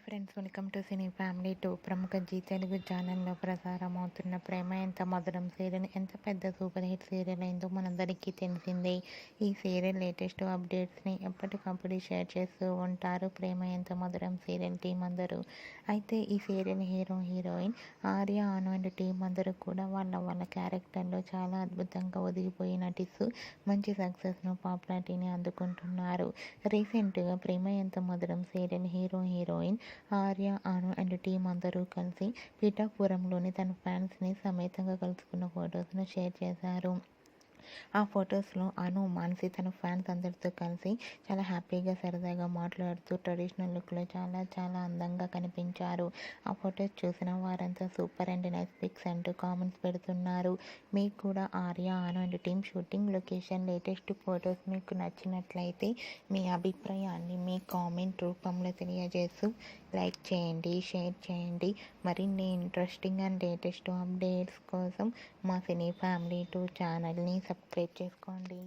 Friends, welcome to cine family 2. ప్రముఖ G Telugu ఛానల్లో ప్రసారం అవుతున్న ప్రేమ ఎంత మధురం సీరియల్ ఎంత పెద్ద సూపర్ హిట్ సీరియల్ అయిందో మనందరికీ తెలిసిందే. ఈ సీరియల్ లేటెస్ట్ అప్డేట్స్ని ఎప్పటికప్పుడు షేర్ చేస్తూ ఉంటారు ప్రేమ ఎంత మధురం సీరియల్ టీం అందరూ. అయితే ఈ serial hero heroine Arya Anu and team అందరూ కూడా వాళ్ళ క్యారెక్టర్లో చాలా అద్భుతంగా ఒదిగిపోయి నటిస్తూ మంచి సక్సెస్ను పాపులారిటీని అందుకుంటున్నారు. రీసెంట్గా ప్రేమ ఎంత మధురం serial hero heroine Arya Anu and team అందరూ కలిసి పిఠాపురంలోని తన ఫ్యాన్స్ని సమేతంగా కలుసుకున్న ఫొటోస్ను షేర్ చేశారు. ఆ ఫొటోస్లో అను మానసి తన ఫ్యాన్స్ అందరితో కలిసి చాలా హ్యాపీగా సరదాగా మాట్లాడుతూ ట్రెడిషనల్ లుక్లో చాలా చాలా అందంగా కనిపించారు. ఆ ఫొటోస్ చూసిన వారంతా సూపర్ అండ్ నైస్ పిక్స్ అంటూ కామెంట్స్ పెడుతున్నారు. మీకు కూడా Arya Anu and team shooting location latest photos మీకు నచ్చినట్లయితే మీ అభిప్రాయాన్ని మీ కామెంట్ రూపంలో తెలియజేస్తూ లైక్ చేయండి, షేర్ చేయండి. మరిన్ని ఇంట్రెస్టింగ్ అండ్ లేటెస్ట్ అప్డేట్స్ కోసం మా సినీ ఫ్యామిలీ 2 ఛానల్ని సబ్స్క్రైబ్ చేసుకోండి.